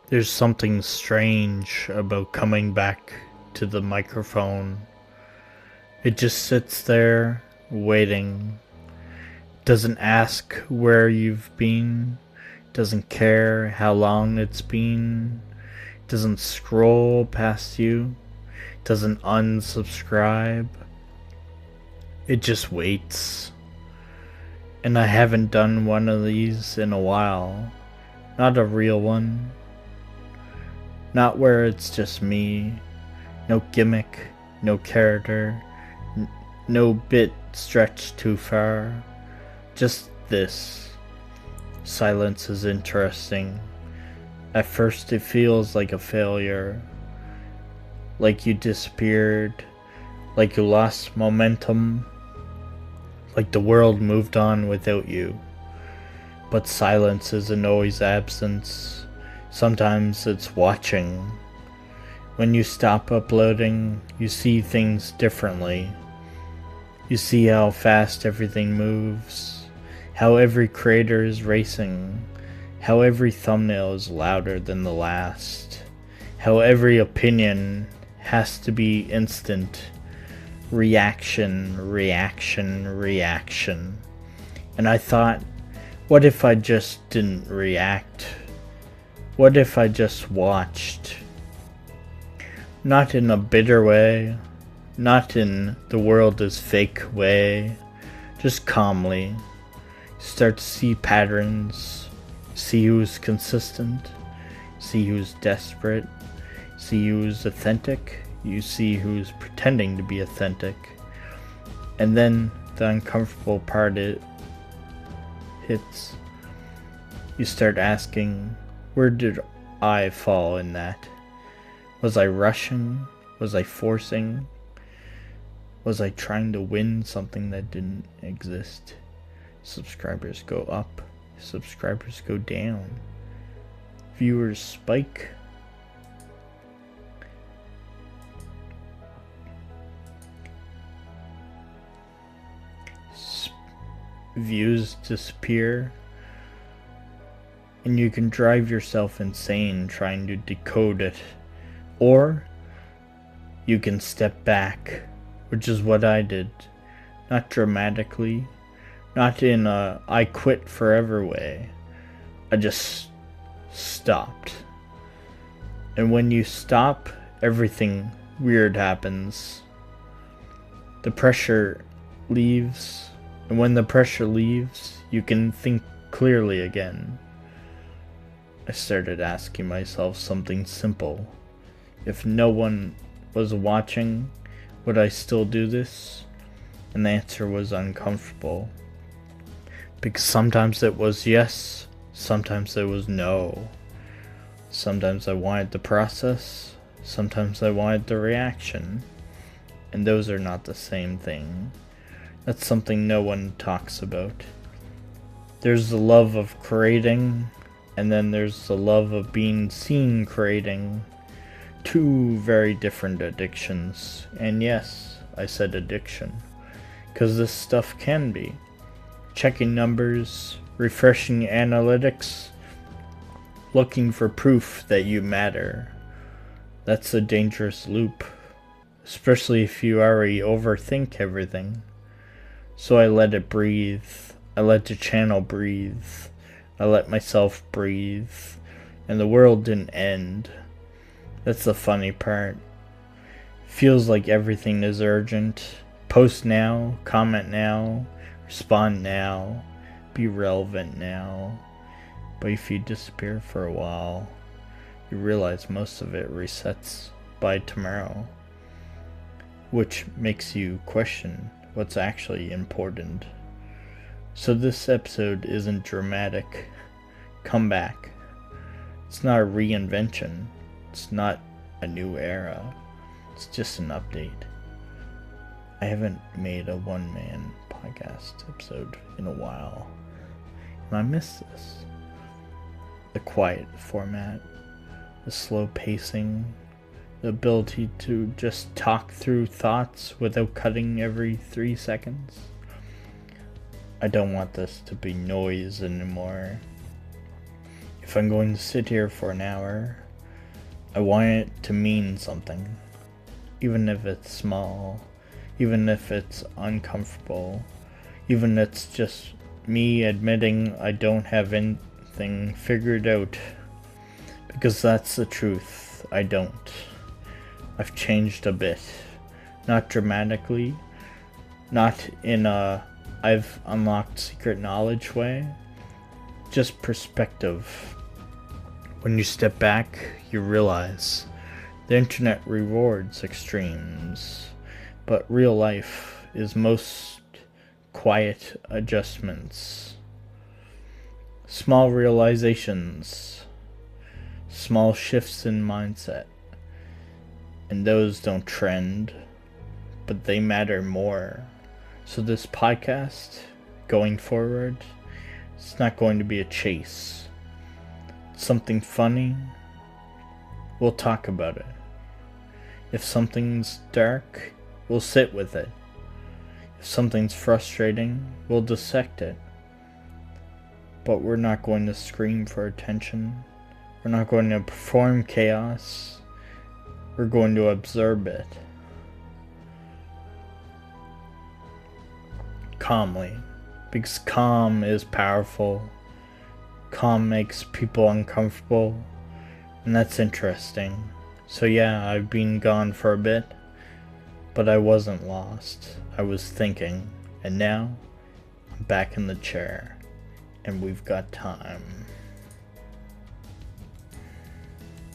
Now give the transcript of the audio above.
There's something strange about coming back to the microphone. It just sits there, waiting. Doesn't ask where you've been. Doesn't care how long it's been. Doesn't scroll past you. Doesn't unsubscribe. It just waits. And I haven't done one of these in a while. Not a real one. Not where it's just me. No gimmick. No character. No bit stretched too far. Just this. Silence is interesting. At first it feels like a failure. Like you disappeared. Like you lost momentum. Like the world moved on without you. But silence isn't always absence. Sometimes it's watching. When you stop uploading, you see things differently. You see how fast everything moves. How every creator is racing. How every thumbnail is louder than the last. How every opinion has to be instant. Reaction, reaction, reaction. And I thought, what if I just didn't react? What if I just watched? Not in a bitter way, not in the world is fake way, just calmly. Start to see patterns, see who's consistent, see who's desperate, see who's authentic. You see who's pretending to be authentic. And then the uncomfortable part it hits. You start asking, where did I fall in that? Was I rushing? Was I forcing? Was I trying to win something that didn't exist? Subscribers go up. Subscribers go down. Viewers spike. Views disappear, and you can drive yourself insane trying to decode it, or you can step back, which is what I did. Not dramatically, not in a I quit forever way. I just stopped. And when you stop, everything weird happens. The pressure leaves. And when the pressure leaves, you can think clearly again. I started asking myself something simple. If no one was watching, would I still do this? And the answer was uncomfortable. Because sometimes it was yes, sometimes it was no. Sometimes I wanted the process, sometimes I wanted the reaction. And those are not the same thing. That's something no one talks about. There's the love of creating, and then there's the love of being seen creating. Two very different addictions. And yes, I said addiction. Because this stuff can be. Checking numbers, refreshing analytics, looking for proof that you matter. That's a dangerous loop. Especially if you already overthink everything. So I let it breathe. I let the channel breathe. I let myself breathe. And the world didn't end. That's the funny part. Feels like everything is urgent. Post now, comment now, respond now, be relevant now. But if you disappear for a while, you realize most of it resets by tomorrow. Which makes you question what's actually important. So this episode isn't dramatic. Come back. It's not a reinvention. It's not a new era. It's just an update. I haven't made a one-man podcast episode in a while. And I miss this. The quiet format. The slow pacing. The ability to just talk through thoughts without cutting every 3 seconds. I don't want this to be noise anymore. If I'm going to sit here for an hour, I want it to mean something. Even if it's small, even if it's uncomfortable, even if it's just me admitting I don't have anything figured out. Because that's the truth, I don't. I've changed a bit. Not dramatically, not in a I've unlocked secret knowledge way, just perspective. When you step back, you realize the internet rewards extremes, but real life is most quiet adjustments. Small realizations, small shifts in mindset, and those don't trend, but they matter more. So this podcast, going forward, it's not going to be a chase. Something funny, we'll talk about it. If something's dark, we'll sit with it. If something's frustrating, we'll dissect it. But we're not going to scream for attention. We're not going to perform chaos. We're going to observe it. Calmly. Because calm is powerful. Calm makes people uncomfortable. And that's interesting. So yeah, I've been gone for a bit. But I wasn't lost. I was thinking. And now, I'm back in the chair. And we've got time.